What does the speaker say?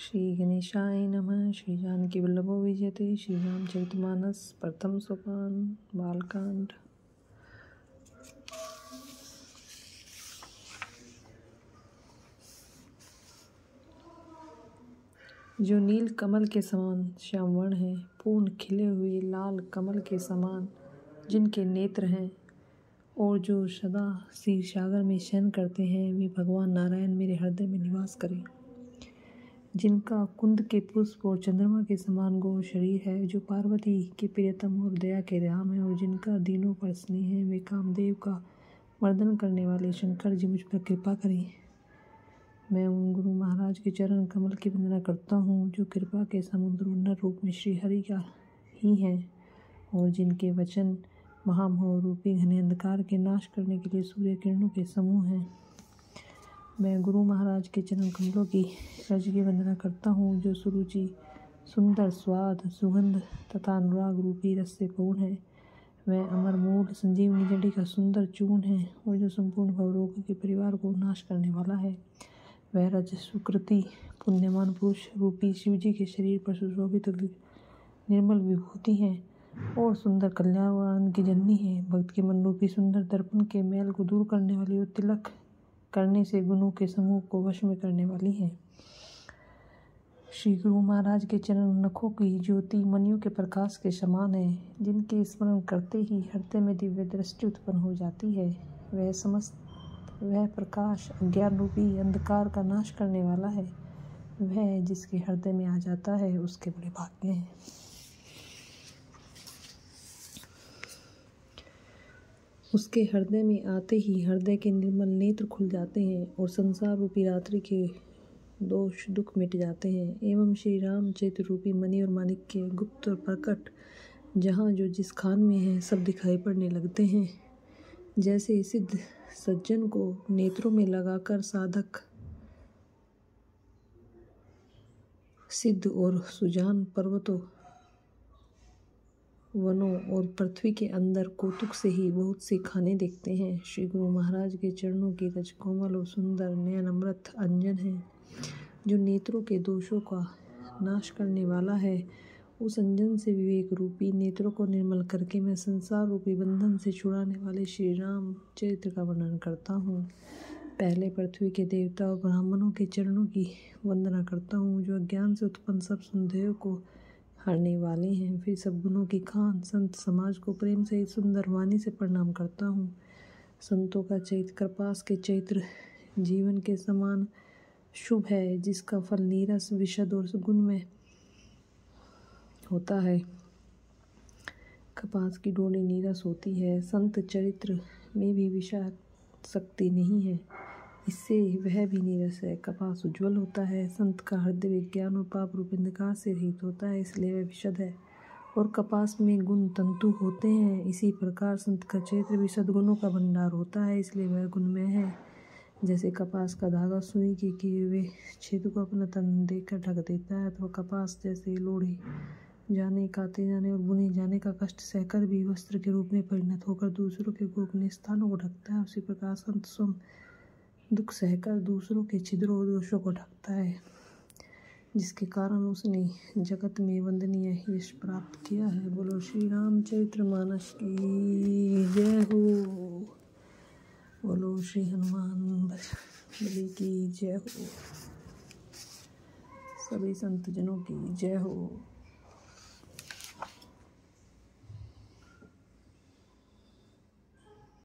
श्री गणेशाय नमः। श्री जानकी वल्लभो विजयते। श्री रामचरितमानस प्रथम सोपान बालकांड। जो नील कमल के समान श्याम वर्ण है, पूर्ण खिले हुए लाल कमल के समान जिनके नेत्र हैं, और जो सदा क्षीर सागर में शयन करते हैं, वे भगवान नारायण मेरे हृदय में निवास करें। जिनका कुंद के पुष्प और चंद्रमा के समान गौर शरीर है, जो पार्वती के प्रियतम और दया के धाम है, और जिनका दीनों पर स्नेह है, वे कामदेव का मर्दन करने वाले शंकर जी मुझ पर कृपा करें। मैं उन गुरु महाराज के चरण कमल की वंदना करता हूँ, जो कृपा के समुद्र उन्नत रूप में श्री हरि का ही हैं, और जिनके वचन महामोह रूपी घने अंधकार के नाश करने के लिए सूर्य किरणों के समूह हैं। मैं गुरु महाराज के चरण कमलों की रज की वंदना करता हूँ, जो सुरुचि सुंदर स्वाद सुगंध तथा अनुराग रूपी रस से पूर्ण है। वह अमर मूल संजीवनी जड़ी का सुंदर चूर्ण है, और जो संपूर्ण भवरोगों के परिवार को नाश करने वाला है। वह रज सुकृति पुण्यमान पुरुष रूपी शिव जी के शरीर पर सुशोभित निर्मल विभूति है, और सुंदर कल्याण और आनंद की जननी है। भक्त के मन रूपी सुंदर दर्पण के मैल को दूर करने वाली और तिलक करने से गुणों के समूह को वश में करने वाली है। श्री गुरु महाराज के चरण नखों की ज्योति मणियों के प्रकाश के समान है, जिनके स्मरण करते ही हृदय में दिव्य दृष्टि उत्पन्न हो जाती है। वह प्रकाश अज्ञान रूपी अंधकार का नाश करने वाला है। वह जिसके हृदय में आ जाता है, उसके बड़े भाग्य हैं। उसके हृदय में आते ही हृदय के निर्मल नेत्र खुल जाते हैं, और संसार रूपी रात्रि के दोष दुख मिट जाते हैं। एवं श्री राम चैत्र रूपी मणि और माणिक के गुप्त और प्रकट जहाँ जो जिस खान में है, सब दिखाई पड़ने लगते हैं। जैसे सिद्ध सज्जन को नेत्रों में लगाकर साधक सिद्ध और सुजान पर्वतों वनों और पृथ्वी के अंदर कौतुक से ही बहुत से खाने देखते हैं। श्री गुरु महाराज के चरणों की रज कोमल और सुंदर नयन अमृत अंजन है, जो नेत्रों के दोषों का नाश करने वाला है। उस अंजन से विवेक रूपी नेत्रों को निर्मल करके मैं संसार रूपी बंधन से छुड़ाने वाले श्री राम चरित्र का वर्णन करता हूँ। पहले पृथ्वी के देवता और ब्राह्मणों के चरणों की वंदना करता हूँ, जो अज्ञान से उत्पन्न सब संदेहों को हरने वाले हैं। फिर सब गुणों की खान संत समाज को प्रेम से सुंदर वाणी से प्रणाम करता हूँ। संतों का चैत्र कपास के चैत्र जीवन के समान शुभ है, जिसका फल नीरस विशद और गुणमय होता है। कपास की डोरी नीरस होती है। संत चरित्र में भी विषाद शक्ति नहीं है, इससे वह भी नीरस है। कपास उज्ज्वल होता है। संत का हृदय विज्ञान और पाप रूप अंधकार से रहित होता है, इसलिए वह विशद है। और कपास में गुण तंतु होते हैं। इसी प्रकार संत का चैत्र भी सद्गुणों का भंडार होता है, इसलिए वह गुणमय है। जैसे कपास का धागा सुई के किए हुए छेद को अपना तन देकर ढक देता है, तो कपास जैसे लोढ़े जाने काते जाने और बुने जाने का कष्ट सहकर भी वस्त्र के रूप में परिणत होकर दूसरों के गोपनीय स्थानों को ढकता है, उसी प्रकार संत स्वयं दुख सहकर दूसरों के छिद्रों और दोषों को ढकता है, जिसके कारण उसने जगत में वंदनीय यश प्राप्त किया है। बोलो श्री रामचरितमानस की जय हो। बोलो श्री हनुमान बलि की जय हो। सभी संत जनों की जय हो।